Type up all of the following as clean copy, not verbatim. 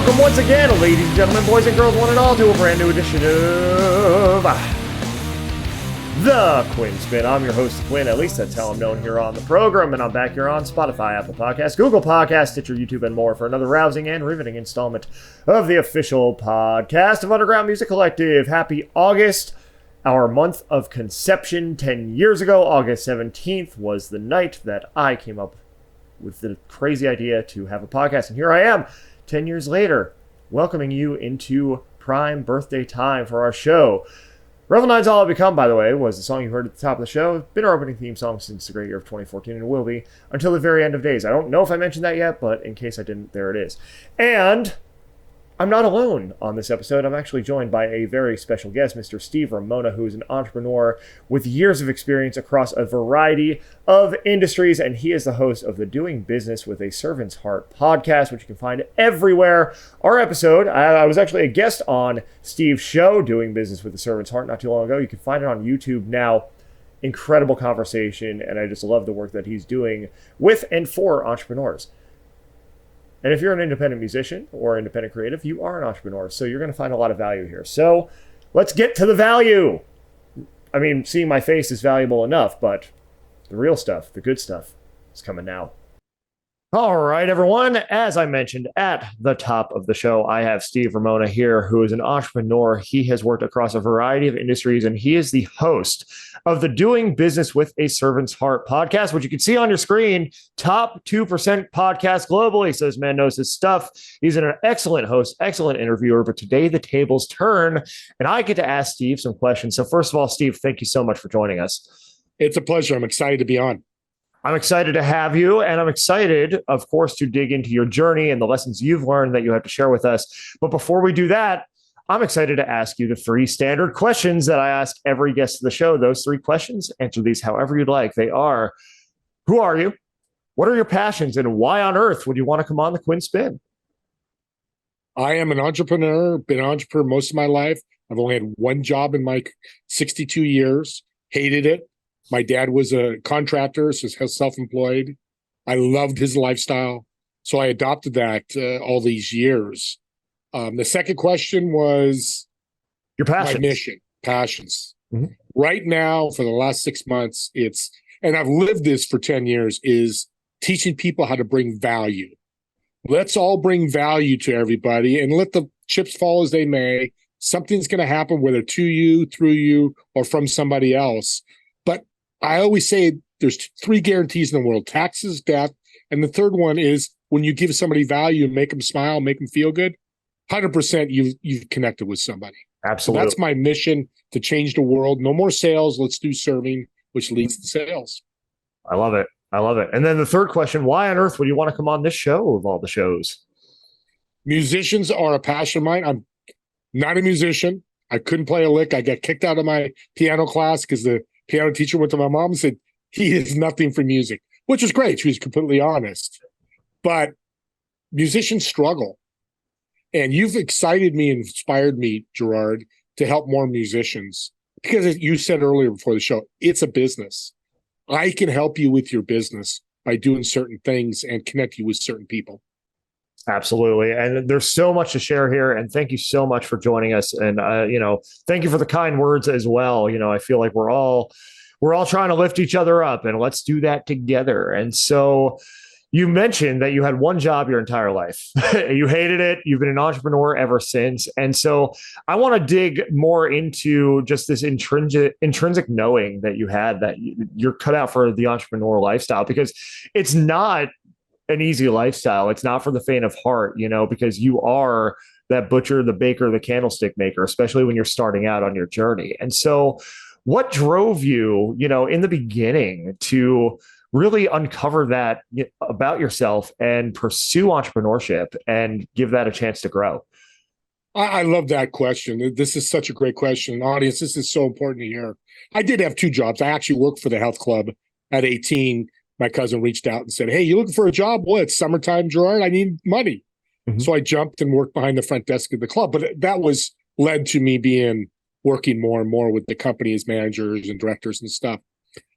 Welcome once again, ladies and gentlemen, boys and girls, one and all, to a brand new edition of The Quinn Spinn. I'm your host, Quinn. At least that's how I'm known here on the program, and I'm back here on Spotify, Apple Podcasts, Google Podcasts, Stitcher, YouTube, and more for another rousing and riveting installment of the official podcast of Underground Music Collective. Happy August, our month of conception. 10 years ago, August 17th, was the night that I came up with the crazy idea to have a podcast, and here I am, 10 years later, welcoming you into prime birthday time for our show. Revel 9's All I've Become, by the way, was the song you heard at the top of the show. It's been our opening theme song since the great year of 2014, and it will be until the very end of days. I don't know if I mentioned that yet, but in case I didn't, there it is. And I'm not alone on this episode. I'm actually joined by a very special guest, Mr. Steve Ramona, who is an entrepreneur with years of experience across a variety of industries, and he is the host of the Doing Business with a Servant's Heart podcast, which you can find everywhere. Our episode, I was actually a guest on Steve's show, Doing Business with a Servant's Heart, not too long ago. You can find it on YouTube now. Incredible conversation, and I just love the work that he's doing with and for entrepreneurs. And if you're an independent musician or independent creative, you are an entrepreneur. So you're going to find a lot of value here. So let's get to the value. I mean, seeing my face is valuable enough, but the real stuff, the good stuff, is coming now. All right, everyone. As I mentioned at the top of the show, I have Steve Ramona here, who is an entrepreneur. He has worked across a variety of industries, and he is the host of the Doing Business with a Servant's Heart podcast, which you can see on your screen, top 2% podcast globally. So this man knows his stuff. He's an excellent host, excellent interviewer, but today the tables turn, and I get to ask Steve some questions. So first of all, Steve, thank you so much for joining us. It's a pleasure. I'm excited to be on. I'm excited to have you, and I'm excited, of course, to dig into your journey and the lessons you've learned that you have to share with us. But before we do that, I'm excited to ask you the 3 standard questions that I ask every guest of the show. Those 3 questions, answer these however you'd like. They are, who are you? What are your passions? And why on earth would you want to come on the Quinn Spinn? I am an entrepreneur, been an entrepreneur most of my life. I've only had one job in my 62 years, hated it. My dad was a contractor, so self-employed. I loved his lifestyle, so I adopted that all these years. The second question was your passions. My mission, passions. Mm-hmm. Right now, for the last 6 months, and I've lived this for 10 years, is teaching people how to bring value. Let's all bring value to everybody and let the chips fall as they may. Something's going to happen, whether to you, through you, or from somebody else. But I always say there's 3 guarantees in the world: taxes, death, and the third one is when you give somebody value and make them smile, make them feel good, 100% you've connected with somebody. Absolutely. So that's my mission, to change the world. No more sales. Let's do serving, which leads to sales. I love it. I love it. And then the third question, why on earth would you want to come on this show of all the shows? Musicians are a passion of mine. I'm not a musician. I couldn't play a lick. I got kicked out of my piano class because the piano teacher went to my mom and said, he is nothing for music, which is great. She was completely honest. But musicians struggle. And you've excited me and inspired me, Gerard, to help more musicians. Because as you said earlier before the show, it's a business. I can help you with your business by doing certain things and connect you with certain people. Absolutely. And there's so much to share here. And thank you so much for joining us. And, thank you for the kind words as well. I feel like we're all trying to lift each other up, and let's do that together. And so you mentioned that you had one job your entire life. You hated it. You've been an entrepreneur ever since. And so I want to dig more into just this intrinsic knowing that you had, that you're cut out for the entrepreneur lifestyle, because it's not an easy lifestyle. It's not for the faint of heart, because you are that butcher, the baker, the candlestick maker, especially when you're starting out on your journey. And so what drove you, in the beginning to really uncover that about yourself and pursue entrepreneurship and give that a chance to grow? I love that question. This is such a great question. Audience, this is so important to hear. I did have 2 jobs. I actually worked for the health club at 18. My cousin reached out and said, hey, you looking for a job? Well, it's summertime, Gerard. I need money. Mm-hmm. So I jumped and worked behind the front desk of the club. But that led to me working more and more with the company as managers and directors and stuff.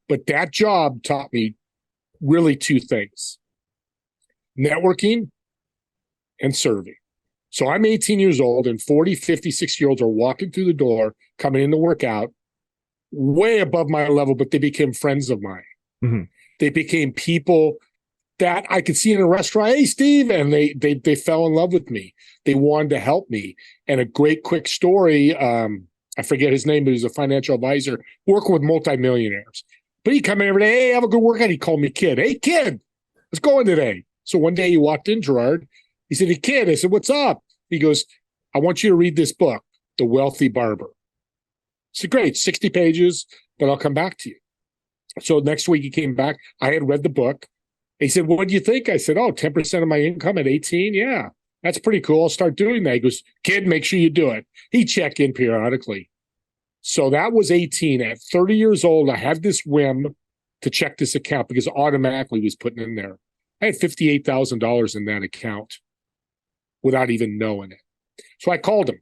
But that job taught me really 2 things: networking and serving. So I'm 18 years old and 40, 50, 60-year-olds are walking through the door, coming in to work out, way above my level, but they became friends of mine. Mm-hmm. They became people that I could see in a restaurant. Hey, Steve. And they fell in love with me. They wanted to help me. And a great quick story. I forget his name, but he was a financial advisor working with multimillionaires. But he'd come in every day. Hey, have a good workout. He'd call me kid. Hey, kid, what's going today? So one day he walked in, Gerard. He said, hey, kid. I said, what's up? He goes, I want you to read this book, The Wealthy Barber. I said, great, 60 pages, but I'll come back to you. So next week he came back. I had read the book. He said, what do you think? I said, 10% of my income at 18? Yeah, that's pretty cool. I'll start doing that. He goes, kid, make sure you do it. He'd check in periodically. So that was 18. At 30 years old, I had this whim to check this account because automatically was putting in there. I had $58,000 in that account without even knowing it. So I called him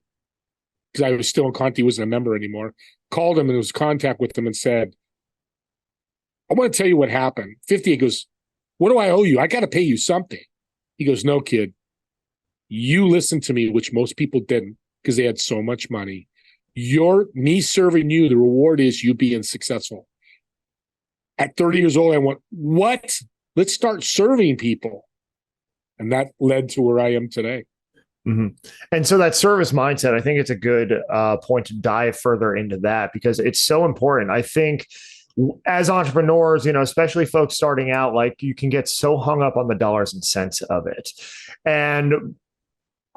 because I was still in contact. He wasn't a member anymore. Called him and was in contact with him and said, I want to tell you what happened. 58 goes, what do I owe you? I got to pay you something. He goes, no, kid. You listened to me, which most people didn't because they had so much money. Me serving you, the reward is you being successful. At 30 years old, I went, what? Let's start serving people. And that led to where I am today. Mm-hmm. And so that service mindset, I think it's a good point to dive further into that because it's so important. I think as entrepreneurs, especially folks starting out, like you can get so hung up on the dollars and cents of it. And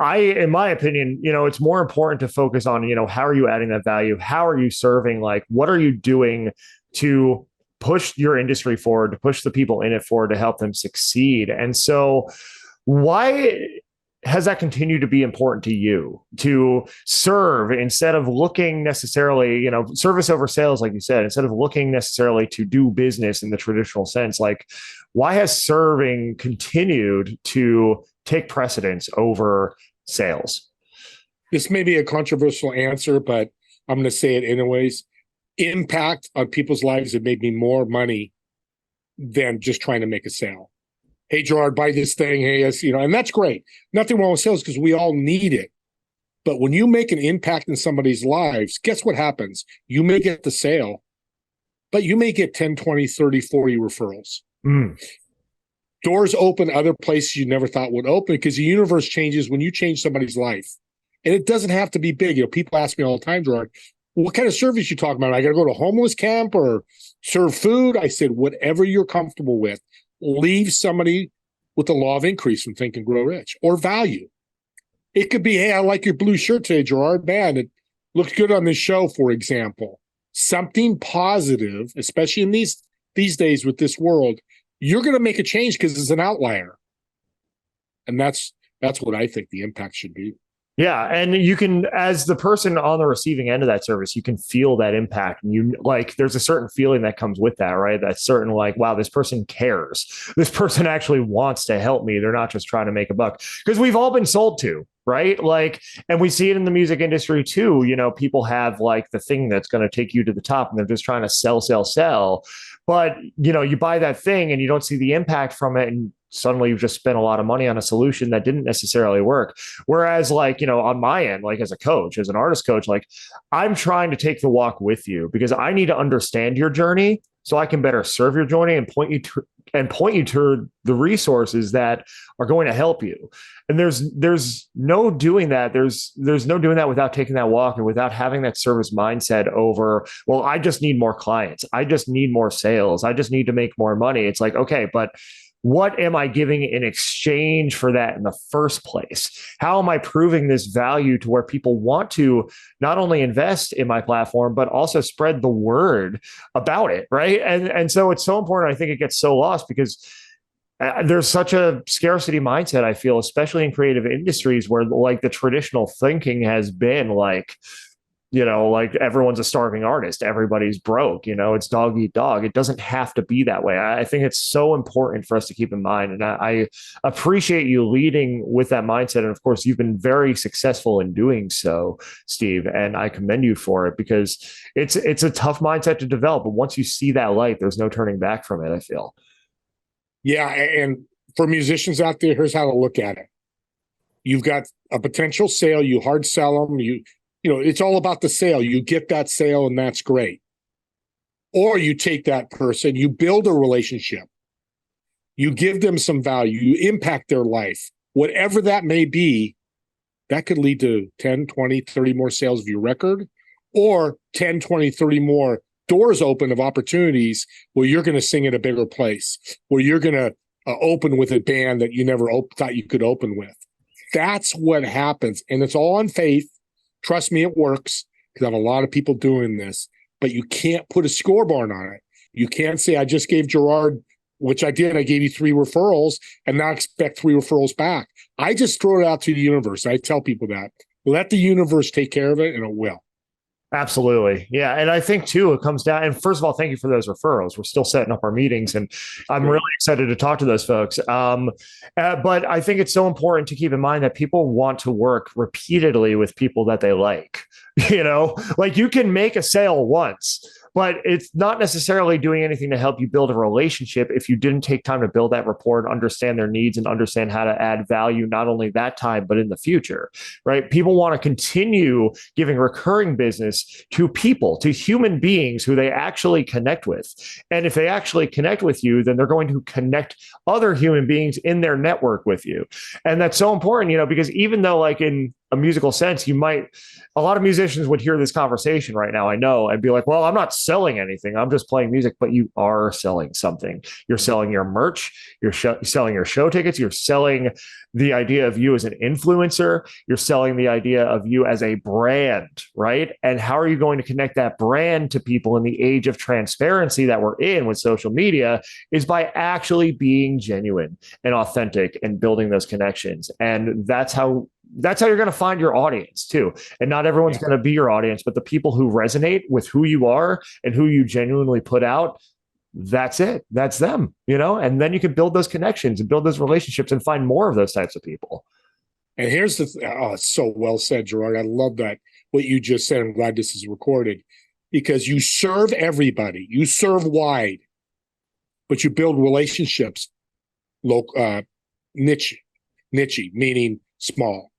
in my opinion, it's more important to focus on, how are you adding that value? How are you serving? Like, what are you doing to push your industry forward, to push the people in it forward, to help them succeed? And so why has that continued to be important to you to serve instead of looking necessarily, service over sales, like you said, instead of looking necessarily to do business in the traditional sense? Like, why has serving continued to take precedence over sales? This may be a controversial answer, but I'm going to say it anyways. Impact on people's lives have made me more money than just trying to make a sale. Hey, Gerard, buy this thing. Hey, and that's great. Nothing wrong with sales because we all need it. But when you make an impact in somebody's lives, guess what happens? You may get the sale, but you may get 10, 20, 30, 40 referrals. Doors open other places you never thought would open because the universe changes when you change somebody's life. And it doesn't have to be big. People ask me all the time, Gerard, what kind of service you talking about? I got to go to homeless camp or serve food? I said, whatever you're comfortable with. Leave somebody with the law of increase from Think and Grow Rich or value. It could be, hey, I like your blue shirt today, Gerard. Man, it looks good on this show, for example. Something positive, especially in these days with this world, you're going to make a change because it's an outlier. And that's what I think the impact should be. Yeah. And you can, as the person on the receiving end of that service, you can feel that impact. And there's a certain feeling that comes with that, right? That's certain, like, wow, this person cares. This person actually wants to help me. They're not just trying to make a buck, because we've all been sold to, right? Like, and we see it in the music industry too. People have like the thing that's going to take you to the top and they're just trying to sell. But, you buy that thing and you don't see the impact from it. And suddenly you've just spent a lot of money on a solution that didn't necessarily work. Whereas on my end, like as a coach, as an artist coach, like I'm trying to take the walk with you because I need to understand your journey so I can better serve your journey and point you to the resources that are going to help you. And there's no doing that. There's no doing that without taking that walk and without having that service mindset over, well, I just need more clients. I just need more sales. I just need to make more money. It's like, okay, but what am I giving in exchange for that in the first place? How am I proving this value to where people want to not only invest in my platform, but also spread the word about it, right? And so it's so important. I think it gets so lost because there's such a scarcity mindset, I feel, especially in creative industries where like the traditional thinking has been like, like everyone's a starving artist. Everybody's broke, it's dog eat dog. It doesn't have to be that way. I think it's so important for us to keep in mind. And I appreciate you leading with that mindset. And of course, you've been very successful in doing so, Steve. And I commend you for it because it's a tough mindset to develop. But once you see that light, there's no turning back from it, I feel. Yeah. And for musicians out there, here's how to look at it. You've got a potential sale. You hard sell them. It's all about the sale. You get that sale, and that's great. Or you take that person, you build a relationship, you give them some value, you impact their life, whatever that may be. That could lead to 10, 20, 30 more sales of your record, or 10, 20, 30 more doors open of opportunities where you're going to sing at a bigger place, where you're going to open with a band that you never thought you could open with. That's what happens. And it's all on faith. Trust me, it works, because I have a lot of people doing this, but you can't put a scoreboard on it. You can't say, I just gave Gerard, which I did. I gave you 3 referrals and now expect 3 referrals back. I just throw it out to the universe. I tell people that. Let the universe take care of it, and it will. Absolutely. Yeah. And I think too, it comes down, and first of all, thank you for those referrals. We're still setting up our meetings, and I'm really excited to talk to those folks. But I think it's so important to keep in mind that people want to work repeatedly with people that they like. Like you can make a sale once, but it's not necessarily doing anything to help you build a relationship if you didn't take time to build that rapport and understand their needs and understand how to add value, not only that time, but in the future, right? People want to continue giving recurring business to people, to human beings who they actually connect with. And if they actually connect with you, then they're going to connect other human beings in their network with you. And that's so important, because even though like in a musical sense, a lot of musicians would hear this conversation right now, I know, and be like, well, I'm not selling anything. I'm just playing music, but you are selling something. You're selling your merch. You're selling your show tickets. You're selling the idea of you as an influencer. You're selling the idea of you as a brand, right? And how are you going to connect that brand to people in the age of transparency that we're in with social media is by actually being genuine and authentic and building those connections. And that's how you're going to find your audience too. And not everyone's going to be your audience, but the people who resonate with who you are and who you genuinely put out, that's it. That's them, and then you can build those connections and build those relationships and find more of those types of people. And here's it's so well said, Gerard. I love that, what you just said. I'm glad this is recorded, because you serve everybody. You serve wide, but you build relationships, niche, meaning small.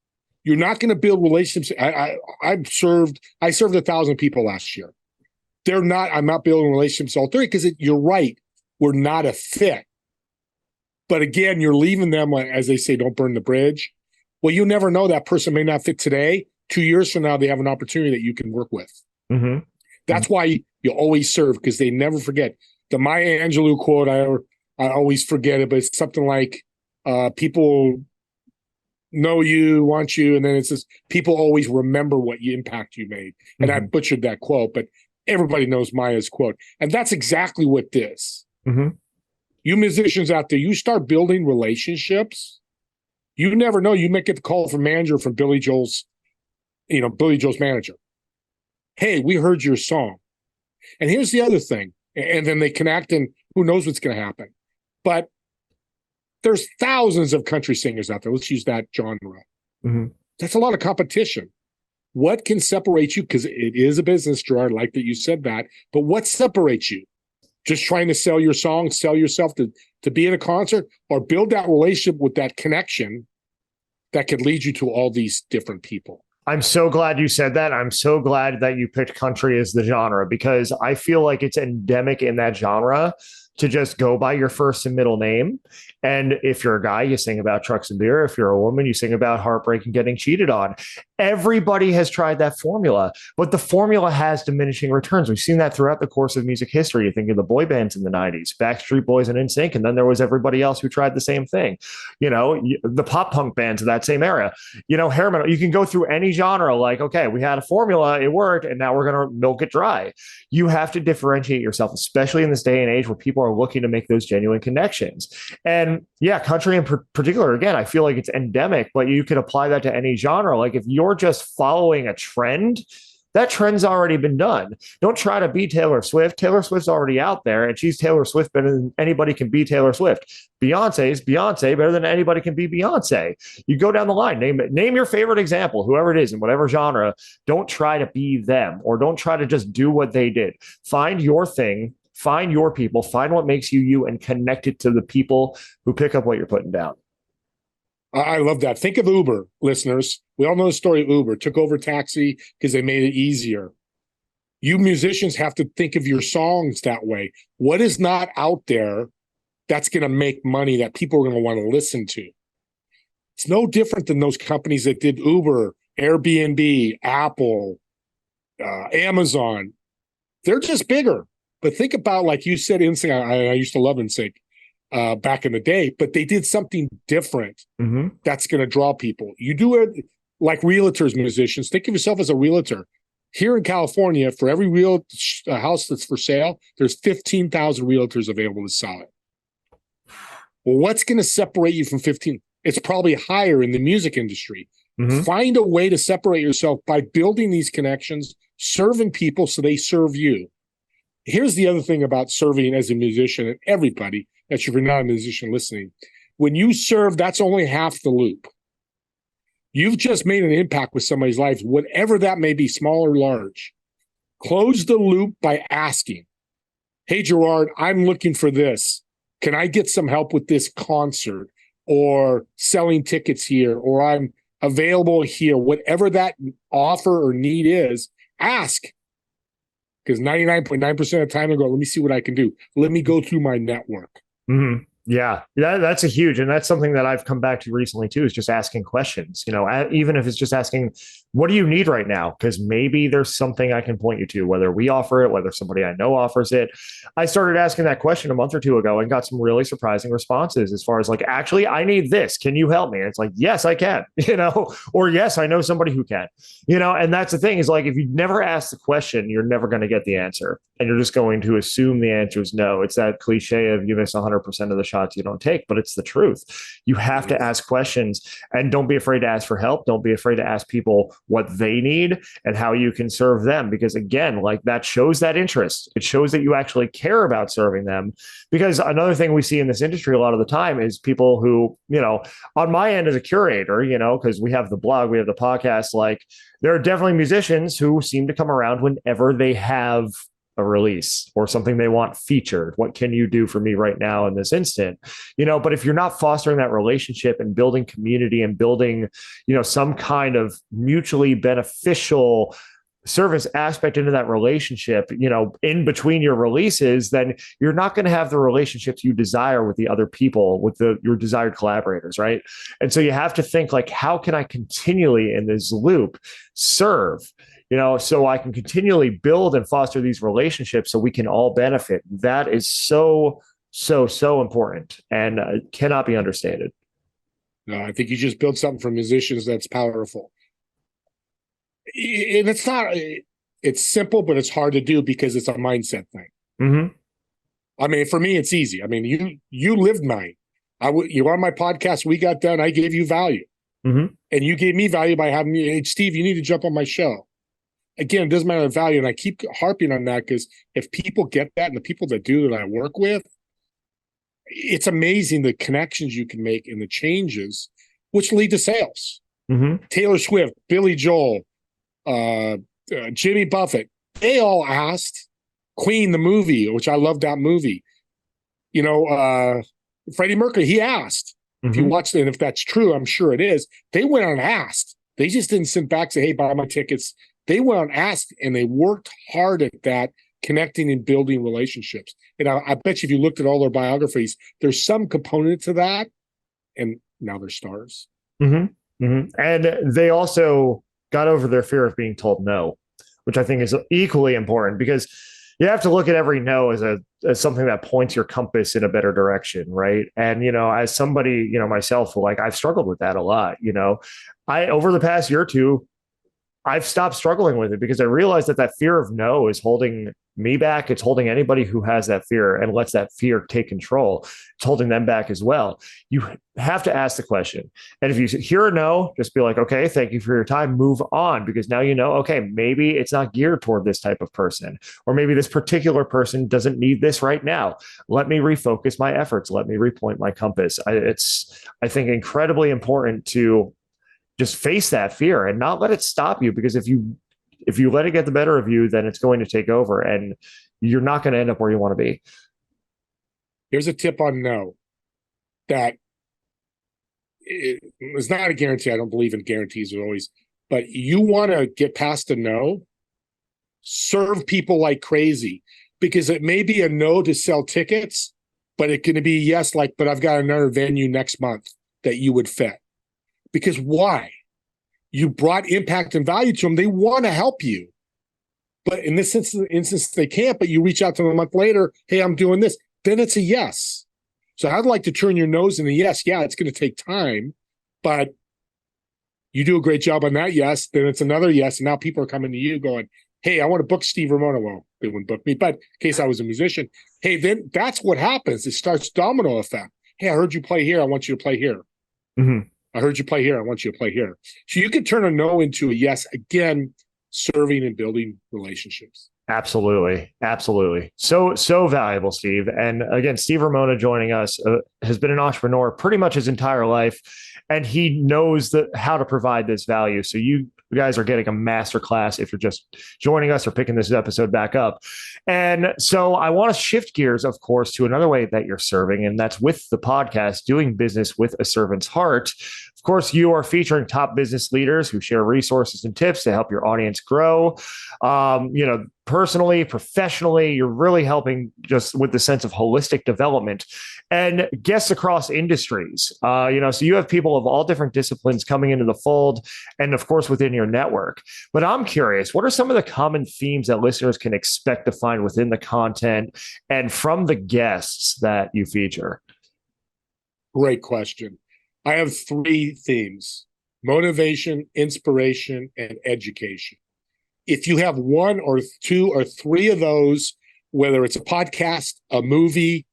You're not going to build relationships. I served 1,000 people last year. I'm not building relationships all 30, because you're right. We're not a fit. But again, you're leaving them, as they say, don't burn the bridge. Well, you never know. That person may not fit today. 2 years from now, they have an opportunity that you can work with. Mm-hmm. That's why you always serve, because they never forget. The Maya Angelou quote, I always forget it, but it's something like, people know you, want you, and then it says, people always remember what impact you made. And I butchered that quote, but everybody knows Maya's quote. And that's exactly what this. Mm-hmm. You musicians out there, you start building relationships. You never know. You might get the call from Billy Joel's manager. Hey, we heard your song. And here's the other thing. And then they connect, and who knows what's going to happen. But there's thousands of country singers out there. Let's use that genre. Mm-hmm. That's a lot of competition. What can separate you? Because it is a business, Gerard, like that you said that. But what separates you? Just trying to sell your song, sell yourself to be in a concert, or build that relationship with that connection that could lead you to all these different people. I'm so glad you said that. I'm so glad that you picked country as the genre, because I feel like it's endemic in that genre to just go by your first and middle name. And if you're a guy, you sing about trucks and beer. If you're a woman, you sing about heartbreak and getting cheated on. Everybody has tried that formula, but the formula has diminishing returns. We've seen that throughout the course of music history. You think of the boy bands in the 90s, Backstreet Boys and NSYNC, and then there was everybody else who tried the same thing. The pop punk bands of that same era, hair metal. You can go through any genre, like, okay, we had a formula, it worked, and now we're going to milk it dry. You have to differentiate yourself, especially in this day and age where people are looking to make those genuine connections. And yeah, country in particular, again, I feel like it's endemic, but you could apply that to any genre. Like if you're just following a trend, that trend's already been done. Don't try to be Taylor Swift. Taylor Swift's already out there, and she's Taylor Swift better than anybody can be Taylor Swift. Beyonce's Beyonce better than anybody can be Beyonce. You go down the line, name your favorite example, whoever it is in whatever genre. Don't try to be them, or don't try to just do what they did. Find your thing. Find your people, find what makes you you, and connect it to the people who pick up what you're putting down. I love that. Think of Uber, listeners. We all know the story of Uber. Took over taxi because they made it easier. You musicians have to think of your songs that way. What is not out there that's going to make money that people are going to want to listen to? It's no different than those companies that did Uber, Airbnb, Apple, Amazon. They're just bigger. But think about, like you said, NSYNC. I used to love NSYNC back in the day, but they did something different that's going to draw people. You do it like realtors, musicians. Think of yourself as a realtor. Here in California, for every real house that's for sale, there's 15,000 realtors available to sell it. Well, what's going to separate you from 15? It's probably higher in the music industry. Find a way to separate yourself by building these connections, serving people so they serve you. Here's the other thing about serving as a musician, and everybody, if you're not a musician listening, when you serve, that's only half the loop. You've just made an impact with somebody's life, whatever that may be, small or large. Close the loop by asking, hey, Gerard, I'm looking for this. Can I get some help with this concert or selling tickets here, or I'm available here? Whatever that offer or need is, ask. Because 99.9% of the time, they go, let me see what I can do. Let me go through my network. Yeah, that's a huge, and that's something that I've come back to recently too, is just asking questions, even if it's just asking, what do you need right now? Because maybe there's something I can point you to, whether we offer it, whether somebody I know offers it. I started asking that question a month or two ago and got some really surprising responses as far as like, actually, I need this. Can you help me? And it's like, yes, I can, or yes, I know somebody who can, and that's the thing is like, if you never ask the question, you're never going to get the answer. And you're just going to assume the answer is no. It's that cliche of you miss 100% of the shots you don't take, but it's the truth. You have to ask questions, and don't be afraid to ask for help. Don't be afraid to ask people what they need and how you can serve them. Because again, like that shows that interest. It shows that you actually care about serving them. Because another thing we see in this industry a lot of the time is people who, on my end as a curator, because we have the blog, we have the podcast, like there are definitely musicians who seem to come around whenever they have a release or something they want featured. What can you do for me right now in this instant? But if you're not fostering that relationship and building community and building, some kind of mutually beneficial service aspect into that relationship, in between your releases, then you're not going to have the relationships you desire with the other people, with your desired collaborators, right? And so you have to think like, how can I continually in this loop serve? So I can continually build and foster these relationships so we can all benefit. That is so, so, so important and cannot be understated. No, I think you just build something for musicians that's powerful. And it's simple, but it's hard to do because it's a mindset thing. I mean, for me, it's easy. I mean, you lived mine. You were on my podcast. We got done. I gave you value. And you gave me value by having me, hey, Steve, you need to jump on my show. Again, it doesn't matter the value. And I keep harping on that because if people get that, and the people that do that I work with, it's amazing the connections you can make and the changes, which lead to sales. Taylor Swift, Billy Joel, Jimmy Buffett, they all asked. Queen, the movie, which I love that movie. Freddie Mercury, he asked. If you watched it, and if that's true, I'm sure it is. They went on and asked. They just didn't sit back and say, hey, buy my tickets. They went on and asked, and they worked hard at that, connecting and building relationships. And I bet you if you looked at all their biographies, there's some component to that, and now they're stars. And they also got over their fear of being told no, which I think is equally important because you have to look at every no as something that points your compass in a better direction, right? And, as somebody, myself, like I've struggled with that a lot, over the past year or two, I've stopped struggling with it because I realized that fear of no is holding me back. It's holding anybody who has that fear and lets that fear take control. It's holding them back as well. You have to ask the question. And if you hear a no, just be like, okay, thank you for your time. Move on, because now okay, maybe it's not geared toward this type of person, or maybe this particular person doesn't need this right now. Let me refocus my efforts. Let me repoint my compass. It's, I think, incredibly important to just face that fear and not let it stop you, because if you let it get the better of you, then it's going to take over and you're not going to end up where you want to be. Here's a tip on no, that it's not a guarantee. I don't believe in guarantees always, but you want to get past a no, serve people like crazy, because it may be a no to sell tickets, but it can be yes, like, but I've got another venue next month that you would fit. Because why? You brought impact and value to them. They want to help you. But in this instance, they can't, but you reach out to them a month later, hey, I'm doing this. Then it's a yes. So I'd like to turn your nose into yes. Yeah, it's going to take time, but you do a great job on that yes. Then it's another yes. And now people are coming to you going, hey, I want to book Steve Ramona. Well, they wouldn't book me, but in case I was a musician, hey, then that's what happens. It starts domino effect. Hey, I heard you play here. I want you to play here. Mm-hmm. I heard you play here. I want you to play here. So you can turn a no into a yes. Again, serving and building relationships. Absolutely. Absolutely. So valuable, Steve. And again, Steve Ramona joining us has been an entrepreneur pretty much his entire life. And he knows how to provide this value. So you guys are getting a masterclass if you're just joining us or picking this episode back up. And so I want to shift gears, of course, to another way that you're serving, and that's with the podcast, Doing Business with a Servant's Heart. Of course, you are featuring top business leaders who share resources and tips to help your audience grow. Personally, professionally, you're really helping just with the sense of holistic development and guests across industries. So you have people of all different disciplines coming into the fold, and of course within your network. But I'm curious, what are some of the common themes that listeners can expect to find within the content and from the guests that you feature? Great question. I have 3 themes: motivation, inspiration, and education. If you have 1 or 2 or 3 of those, whether it's a podcast, a movie,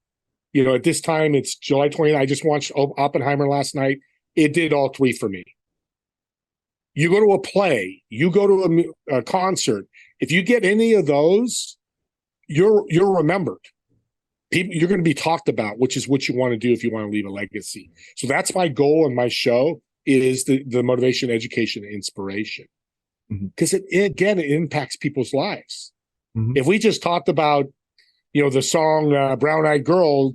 at this time, it's July 20th. I just watched Oppenheimer last night. It did all 3 for me. You go to a play, you go to a concert. If you get any of those, you're remembered. You're going to be talked about, which is what you want to do if you want to leave a legacy. So that's my goal in my show, is the motivation, education, and inspiration. Because it impacts people's lives. Mm-hmm. If we just talked about, the song Brown Eyed Girl,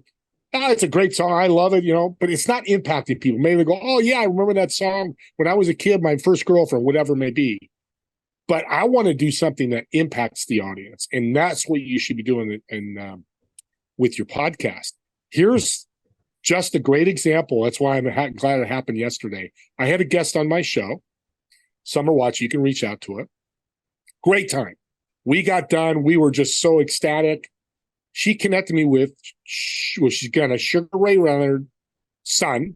it's a great song. I love it, but it's not impacting people. Maybe they go, oh yeah, I remember that song when I was a kid, my first girlfriend, whatever it may be. But I want to do something that impacts the audience. And that's what you should be doing with your podcast. Here's just a great example. That's why I'm glad it happened yesterday. I had a guest on my show, Summer Watch. You can reach out to it. Great time. We got done. We were just so ecstatic. She connected me with, she's got a Sugar Ray Leonard son.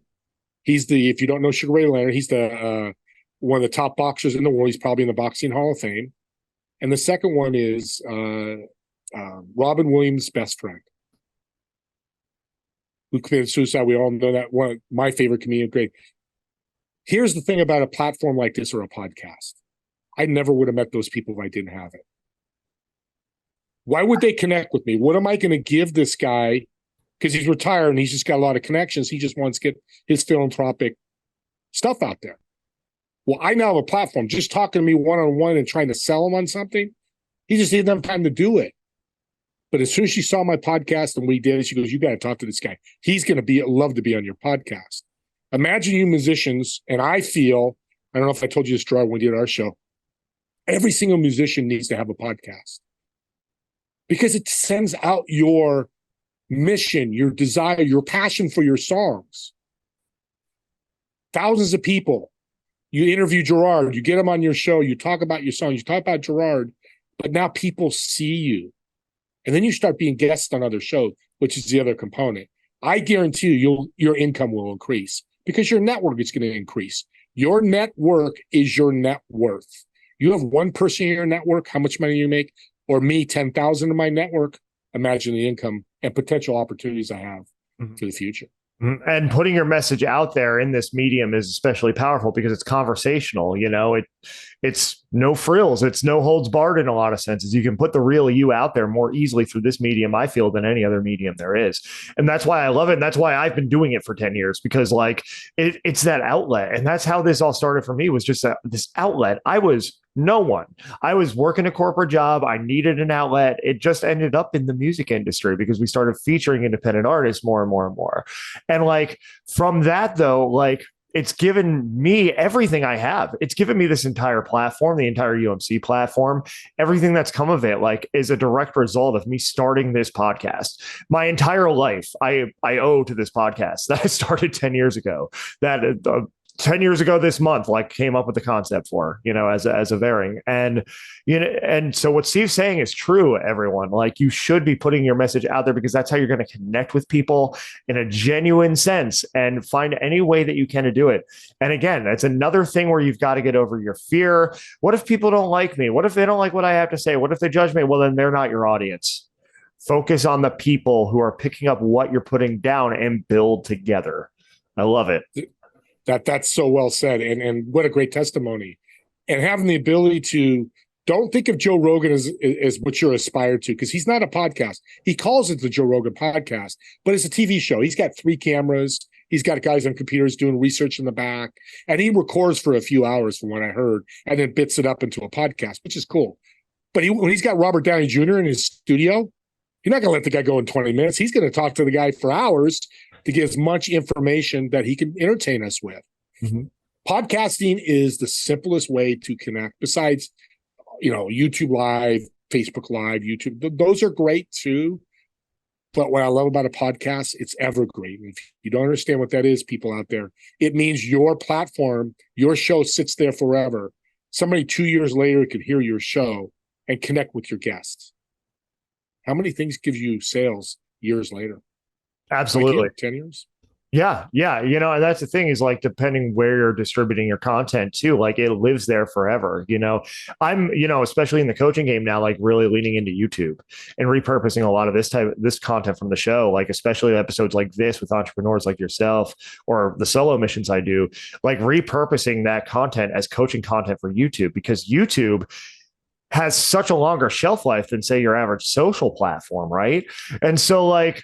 If you don't know Sugar Ray Leonard, he's the one of the top boxers in the world. He's probably in the Boxing Hall of Fame. And the second one is Robin Williams' best friend, who committed suicide. We all know that. One of my favorite comedian. Great. Here's the thing about a platform like this or a podcast. I never would have met those people if I didn't have it. Why would they connect with me? What am I going to give this guy? Because he's retired and he's just got a lot of connections. He just wants to get his philanthropic stuff out there. Well, I now have a platform. Just talking to me one-on-one and trying to sell him on something, he just didn't have time to do it. But as soon as she saw my podcast and we did it, she goes, you got to talk to this guy. He's going to love to be on your podcast. Imagine you musicians, and I don't know if I told you this, Gerard, when we did our show, every single musician needs to have a podcast because it sends out your mission, your desire, your passion for your songs. Thousands of people. You interview Gerard, you get him on your show, you talk about your songs, you talk about Gerard, but now people see you. And then you start being guests on other shows, which is the other component. I guarantee your income will increase because your network is going to increase. Your network is your net worth. You have one person in your network, how much money you make, or me, 10,000 in my network. Imagine the income and potential opportunities I have for the future. And putting your message out there in this medium is especially powerful because it's conversational. It's no frills. It's no holds barred in a lot of senses. You can put the real you out there more easily through this medium, I feel, than any other medium there is. And that's why I love it. And that's why I've been doing it for 10 years, because it's that outlet. And that's how this all started for me, was just this outlet. I was no one. I was working a corporate job. I needed an outlet. It just ended up in the music industry because we started featuring independent artists more and more and more. And from that, though, it's given me everything I have. It's given me this entire platform, the entire UMC platform. Everything that's come of it, like, is a direct result of me starting this podcast. My entire life, I owe to this podcast that I started 10 years ago. That 10 years ago this month, like, came up with the concept for, as a varying. And, and so what Steve's saying is true, everyone. Like, you should be putting your message out there, because that's how you're going to connect with people in a genuine sense and find any way that you can to do it. And again, that's another thing where you've got to get over your fear. What if people don't like me? What if they don't like what I have to say? What if they judge me? Well, then they're not your audience. Focus on the people who are picking up what you're putting down and build together. I love it. That's so well said, and what a great testimony. And having the ability to, don't think of Joe Rogan as what you're aspired to, because he's not a podcast. He calls it the Joe Rogan podcast, but it's a TV show. He's got 3 cameras. He's got guys on computers doing research in the back, and he records for a few hours from what I heard, and then bits it up into a podcast, which is cool. But when he's got Robert Downey Jr. in his studio, you're not going to let the guy go in 20 minutes. He's going to talk to the guy for hours to get as much information that he can entertain us with. Mm-hmm. Podcasting is the simplest way to connect, besides, YouTube Live, Facebook Live, YouTube. Those are great too. But what I love about a podcast, it's evergreen. If you don't understand what that is, people out there, it means your platform, your show sits there forever. Somebody 2 years later could hear your show and connect with your guests. How many things give you sales years later? Absolutely. 10 years? Yeah. And that's the thing, is like, depending where you're distributing your content too, like, it lives there forever. I'm, especially in the coaching game now, like, really leaning into YouTube and repurposing a lot of this content from the show, like, especially episodes like this with entrepreneurs like yourself, or the solo missions I do, like, repurposing that content as coaching content for YouTube, because YouTube has such a longer shelf life than, say, your average social platform. Right. And so, like,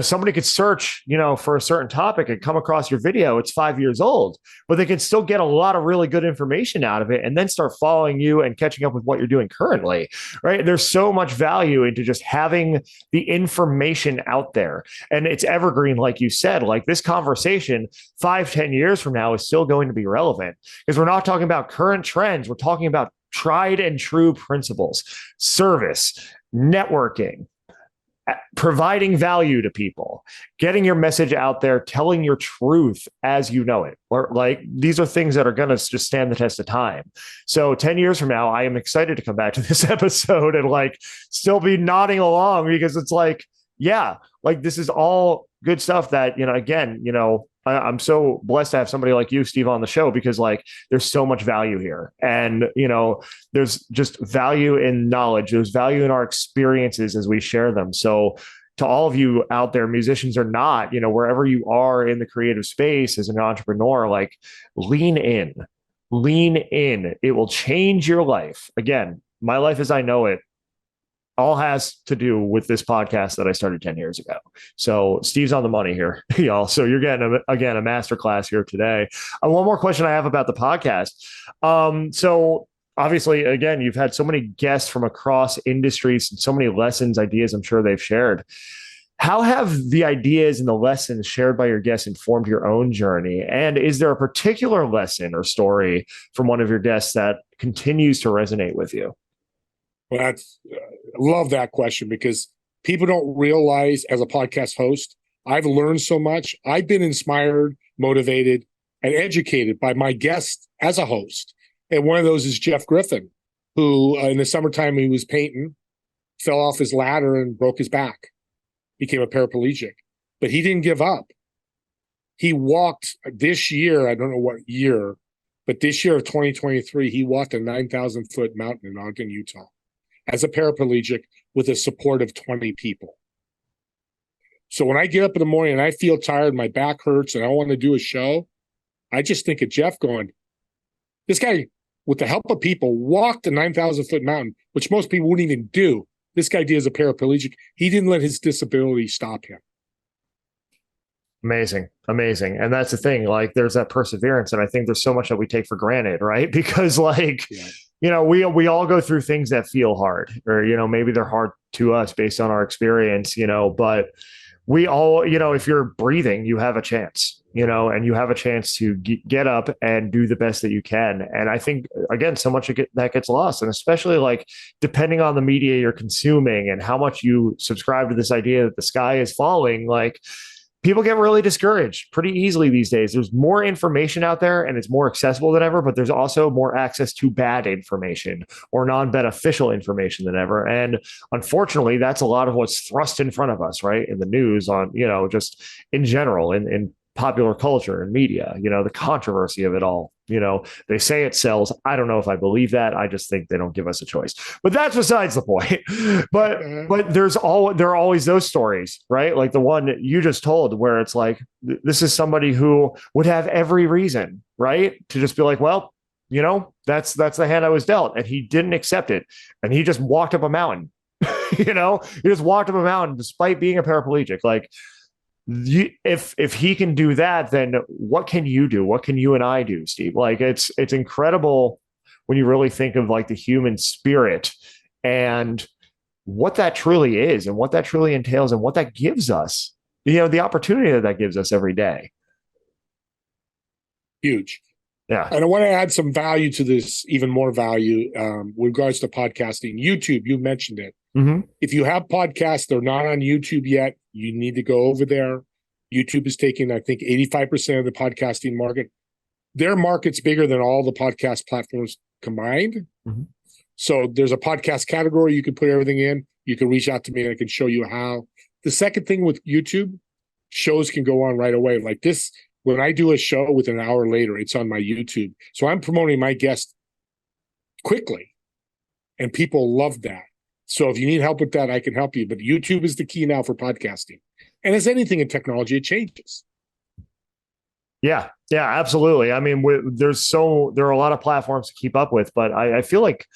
somebody could search, for a certain topic and come across your video. It's 5 years old, but they can still get a lot of really good information out of it, and then start following you and catching up with what you're doing currently. Right. There's so much value into just having the information out there, and it's evergreen. Like you said, like, this conversation 5-10 years from now is still going to be relevant, because we're not talking about current trends. We're talking about tried and true principles: service, networking, providing value to people, getting your message out there, telling your truth as you know it. Or, like, these are things that are going to just stand the test of time. So 10 years from now, I am excited to come back to this episode and, like, still be nodding along, because it's like, yeah, like, this is all good stuff that, again, I'm so blessed to have somebody like you, Steve, on the show, because, like, there's so much value here. And, there's just value in knowledge. There's value in our experiences as we share them. So to all of you out there, musicians or not, wherever you are in the creative space as an entrepreneur, like, lean in. It will change your life. Again, my life as I know it all has to do with this podcast that I started 10 years ago. So Steve's on the money here, y'all. So you're getting, again, a masterclass here today. One more question I have about the podcast. So obviously, again, you've had so many guests from across industries and so many lessons, ideas I'm sure they've shared. How have the ideas and the lessons shared by your guests informed your own journey? And is there a particular lesson or story from one of your guests that continues to resonate with you? Well, I love that question, because people don't realize, as a podcast host, I've learned so much. I've been inspired, motivated, and educated by my guests as a host. And one of those is Jeff Griffin, who in the summertime, he was painting, fell off his ladder and broke his back, became a paraplegic. But he didn't give up. He walked this year, I don't know what year, but this year of 2023, he walked a 9,000-foot mountain in Ogden, Utah, as a paraplegic, with a support of 20 people. So when I get up in the morning and I feel tired, my back hurts, and I want to do a show, I just think of Jeff going, this guy, with the help of people, walked a 9,000-foot mountain, which most people wouldn't even do. This guy did as a paraplegic. He didn't let his disability stop him. Amazing. And that's the thing, like, there's that perseverance. And I think there's so much that we take for granted, right? Because, like, we all go through things that feel hard, or, maybe they're hard to us based on our experience, but we all, if you're breathing, you have a chance. and you have a chance to get up and do the best that you can. And I think, again, so much that gets lost. And especially like depending on the media you're consuming and how much you subscribe to this idea that the sky is falling, like people get really discouraged pretty easily these days. There's more information out there and it's more accessible than ever, but there's also more access to bad information or non-beneficial information than ever. And unfortunately, that's a lot of what's thrust in front of us, right? In the news, on, just in general, in popular culture and media, the controversy of it all. They say it sells. I don't know if I believe that. I just think they don't give us a choice. But that's besides the point. But there are always those stories, right? Like the one you just told, where it's like this is somebody who would have every reason, right, to just be like, well, that's the hand I was dealt, and he didn't accept it, and he just walked up a mountain. He just walked up a mountain despite being a paraplegic. Like, if he can do that, then what can you do? What can you and I do, Steve? Like, it's incredible when you really think of like the human spirit and what that truly is and what that truly entails and what that gives us, the opportunity that gives us every day. Huge. Yeah. And I want to add some value to this, even more value with regards to podcasting. YouTube, you mentioned it. Mm-hmm. If you have podcasts, they're not on YouTube yet, you need to go over there. YouTube is taking, I think, 85% of the podcasting market. Their market's bigger than all the podcast platforms combined. Mm-hmm. So there's a podcast category you can put everything in. You can reach out to me and I can show you how. The second thing with YouTube, shows can go on right away. Like this, when I do a show with an hour later, it's on my YouTube. So I'm promoting my guest quickly, and people love that. So if you need help with that, I can help you. But YouTube is the key now for podcasting. And as anything in technology, it changes. Yeah, absolutely. I mean, there are a lot of platforms to keep up with, but I feel like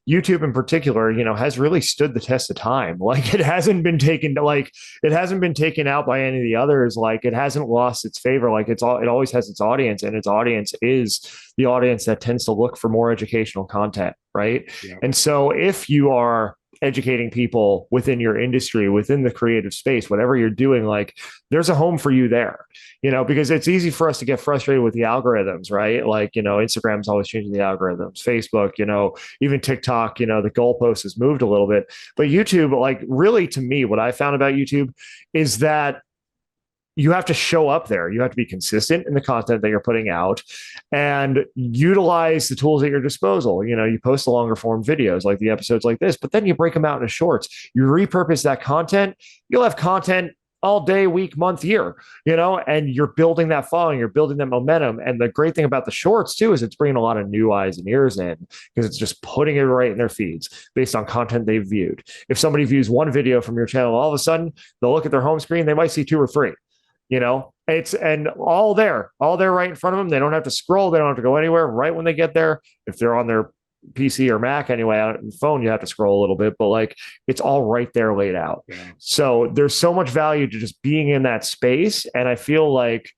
YouTube in particular, has really stood the test of time. Like it hasn't been taken out by any of the others. Like it hasn't lost its favor. Like it always has its audience, and its audience is the audience that tends to look for more educational content, right? Yeah. And so if you are educating people within your industry, within the creative space, whatever you're doing, like there's a home for you there, because it's easy for us to get frustrated with the algorithms, right? Like, Instagram's always changing the algorithms, Facebook, even TikTok, the goalpost has moved a little bit, but YouTube, like really to me, what I found about YouTube is that you have to show up there. You have to be consistent in the content that you're putting out and utilize the tools at your disposal. You post the longer form videos like the episodes like this, but then you break them out into shorts. You repurpose that content. You'll have content all day, week, month, year, and you're building that following, you're building that momentum. And the great thing about the shorts too, is it's bringing a lot of new eyes and ears in because it's just putting it right in their feeds based on content they've viewed. If somebody views one video from your channel, all of a sudden they'll look at their home screen, they might see 2 or 3. It's and all there right in front of them. They don't have to scroll. They don't have to go anywhere. Right when they get there, if they're on their PC or Mac anyway, on the phone, you have to scroll a little bit, but like it's all right there laid out. Yeah. So there's so much value to just being in that space. And I feel like,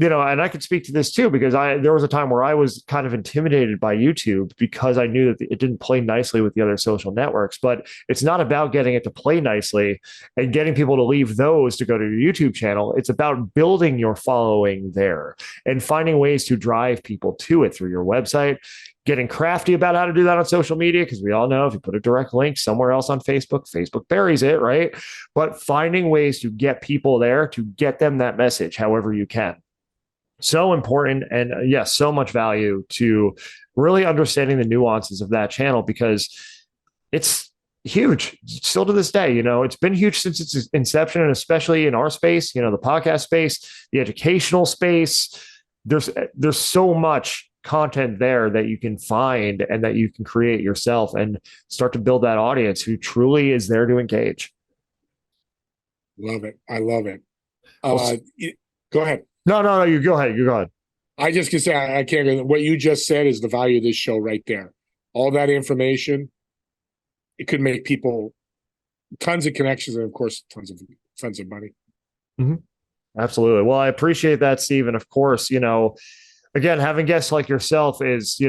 and I could speak to this too, because there was a time where I was kind of intimidated by YouTube because I knew that it didn't play nicely with the other social networks. But it's not about getting it to play nicely and getting people to leave those to go to your YouTube channel. It's about building your following there and finding ways to drive people to it through your website, getting crafty about how to do that on social media, because we all know if you put a direct link somewhere else on Facebook buries it, right? But finding ways to get people there, to get them that message however you can. So important. And yes, so much value to really understanding the nuances of that channel, because it's huge still to this day. It's been huge since its inception, and especially in our space, the podcast space, the educational space. There's so much content there that you can find and that you can create yourself and start to build that audience who truly is there to engage. Love it. I love it. Go ahead. No, you go ahead. You go ahead. I just can say I can't. What you just said is the value of this show right there. All that information, it could make people tons of connections and, of course, tons of money. Mm-hmm. Absolutely. Well, I appreciate that, Steve. And of course, again, having guests like yourself is,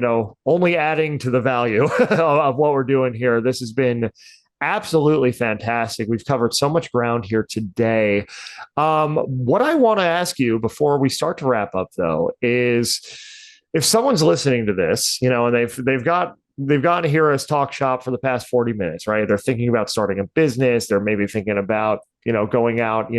only adding to the value of what we're doing here. This has been absolutely fantastic. We've covered so much ground here today. What I want to ask you before we start to wrap up, though, is if someone's listening to this, and they've gotten to hear us talk shop for the past 40 minutes, right? They're thinking about starting a business. They're maybe thinking about, going out,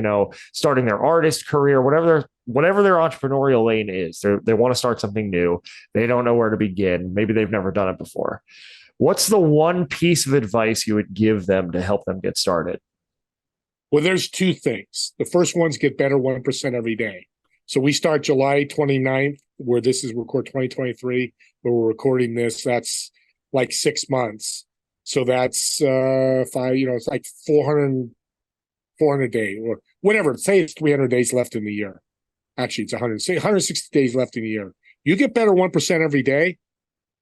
starting their artist career, whatever their entrepreneurial lane is. They want to start something new. They don't know where to begin. Maybe they've never done it before. What's the one piece of advice you would give them to help them get started? Well, there's two things. The first one's get better 1% every day. So we start July 29th, where this is record 2023, where we're recording this. That's like 6 months. So that's it's like 400 days or whatever. Say it's 300 days left in the year. Actually, it's 160 days left in the year. You get better 1% every day.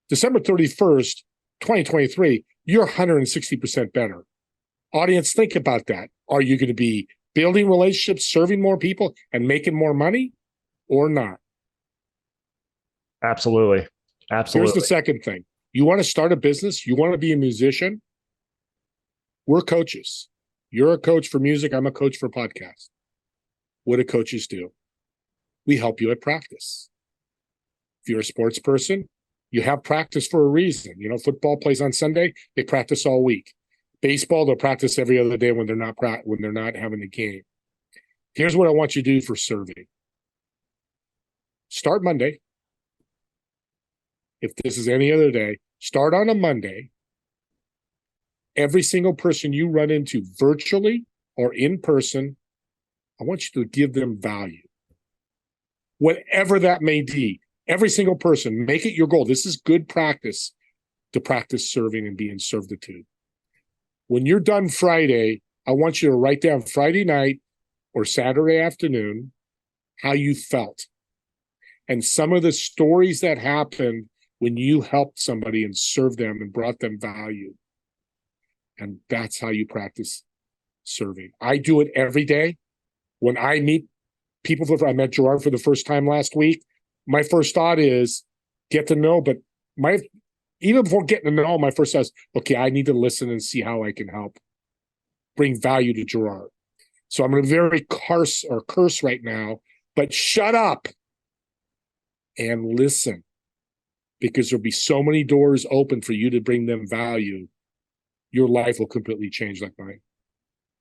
December 31st, 2023, you're 160% better. Audience, think about that. Are you going to be building relationships, serving more people, and making more money, or not? Absolutely. Here's the second thing. You want to start a business? You want to be a musician? We're coaches. You're a coach for music. I'm a coach for podcasts. What do coaches do? We help you at practice. If you're a sports person, you have practice for a reason. Football plays on Sunday. They practice all week. Baseball, they'll practice every other day when they're not having a game. Here's what I want you to do for serving. Start Monday. If this is any other day, start on a Monday. Every single person you run into virtually or in person, I want you to give them value. Whatever that may be, every single person, make it your goal. This is good practice to practice serving and being servitude. When you're done Friday, I want you to write down Friday night or Saturday afternoon how you felt and some of the stories that happened when you helped somebody and served them and brought them value. And that's how you practice serving. I do it every day. When I meet people, I met Gerard for the first time last week. My first thought is get to know, but even before getting to know, my first thought is, okay, I need to listen and see how I can help bring value to Gerard. So I'm going to very curse right now, but shut up and listen, because there'll be so many doors open for you to bring them value. Your life will completely change like mine.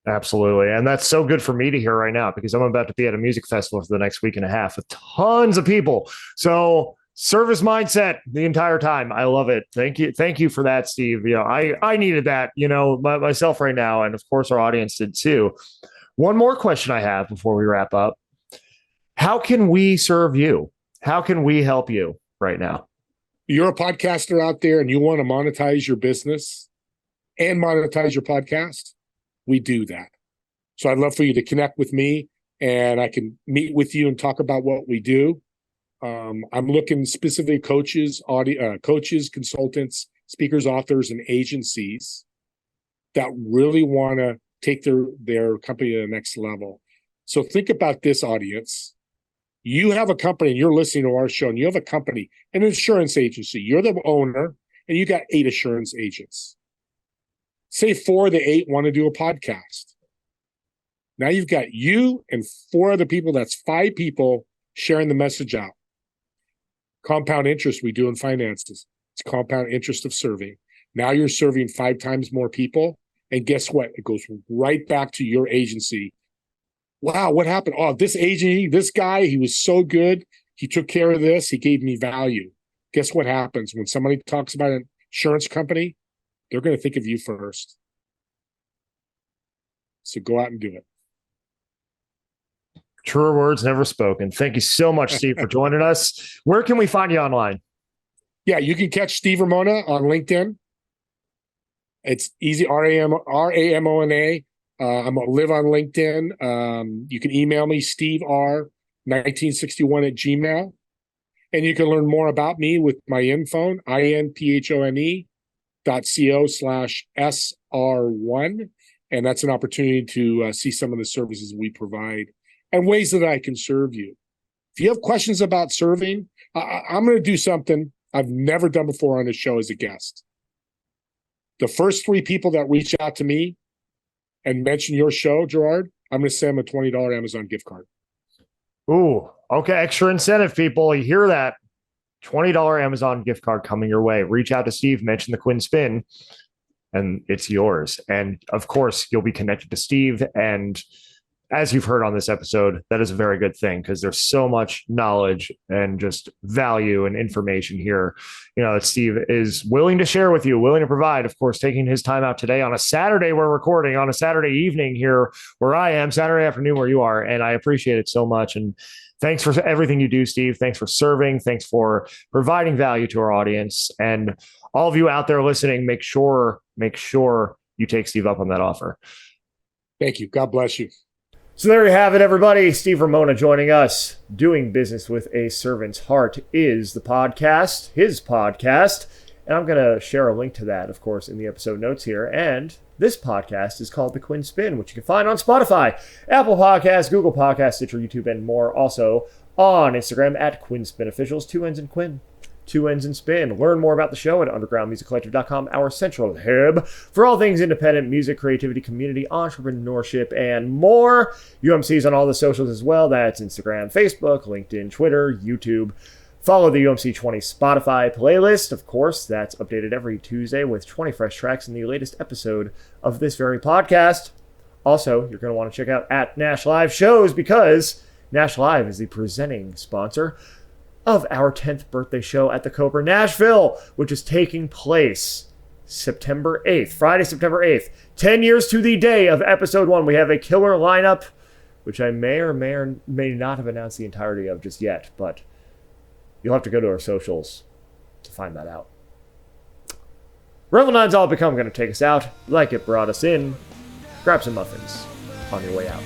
Absolutely. And that's so good for me to hear right now, because I'm about to be at a music festival for the next week and a half with tons of people. So service mindset the entire time. I love it. Thank you. Thank you for that, Steve. I needed that, myself right now. And of course our audience did too. One more question I have before we wrap up. How can we serve you? How can we help you right now? You're a podcaster out there and you want to monetize your business and monetize your podcast. We do that. So I'd love for you to connect with me and I can meet with you and talk about what we do. I'm looking specifically coaches, consultants, speakers, authors, and agencies that really want to take their company to the next level. So think about this, audience. You have a company and you're listening to our show and you have a company, an insurance agency. You're the owner and you got 8 insurance agents. Say 4 of the 8 want to do a podcast. Now you've got you and 4 other people. That's 5 people sharing the message out. Compound interest we do in finances. It's compound interest of serving. Now you're serving 5 times more people. And guess what? It goes right back to your agency. Wow, what happened? Oh, this agent, this guy, he was so good. He took care of this. He gave me value. Guess what happens when somebody talks about an insurance company? They're going to think of you first. So go out and do it. Truer words never spoken. Thank you so much, Steve, for joining us. Where can we find you online? Yeah, you can catch Steve Ramona on LinkedIn. It's easy, Ramona. I'm going to live on LinkedIn. You can email me, stever1961@gmail. And you can learn more about me with my info, inphone.co/SR1. And that's an opportunity to see some of the services we provide and ways that I can serve you. If you have questions about serving, I'm going to do something I've never done before on the show as a guest. The first 3 people that reach out to me and mention your show, Gerard, I'm going to send them a $20 Amazon gift card. Ooh, okay. Extra incentive, people. You hear that? $20 Amazon gift card coming your way. Reach out to Steve, mention the Quinn Spinn, and it's yours. And of course, you'll be connected to Steve. And as you've heard on this episode, that is a very good thing because there's so much knowledge and just value and information here, that Steve is willing to share with you, willing to provide, of course, taking his time out today on a Saturday. We're recording on a Saturday evening here where I am, Saturday afternoon where you are. And I appreciate it so much. And thanks for everything you do, Steve. Thanks for serving. Thanks for providing value to our audience. And all of you out there listening, make sure you take Steve up on that offer. Thank you. God bless you. So there you have it, everybody. Steve Ramona joining us. Doing Business with a Servant's Heart is the podcast, his podcast. And I'm going to share a link to that, of course, in the episode notes here. And this podcast is called The Quinn Spinn, which you can find on Spotify, Apple Podcasts, Google Podcasts, Stitcher, YouTube, and more. Also on Instagram at Quinn Spinn Officials, 2 N's in Quinn, 2 N's in Spin. Learn more about the show at undergroundmusiccollective.com, our central hub for all things independent music, creativity, community, entrepreneurship, and more. UMC's on all the socials as well. That's Instagram, Facebook, LinkedIn, Twitter, YouTube. Follow the UMC 20 Spotify playlist. Of course, that's updated every Tuesday with 20 fresh tracks in the latest episode of this very podcast. Also, you're going to want to check out at Nash Live shows because Nash Live is the presenting sponsor of our 10th birthday show at the Cobra Nashville, which is taking place September 8th, Friday, September 8th. 10 years to the day of episode 1. We have a killer lineup, which I may or may not have announced the entirety of just yet, but you'll have to go to our socials to find that out. Revel 9's All Become going to take us out like it brought us in. Grab some muffins on your way out.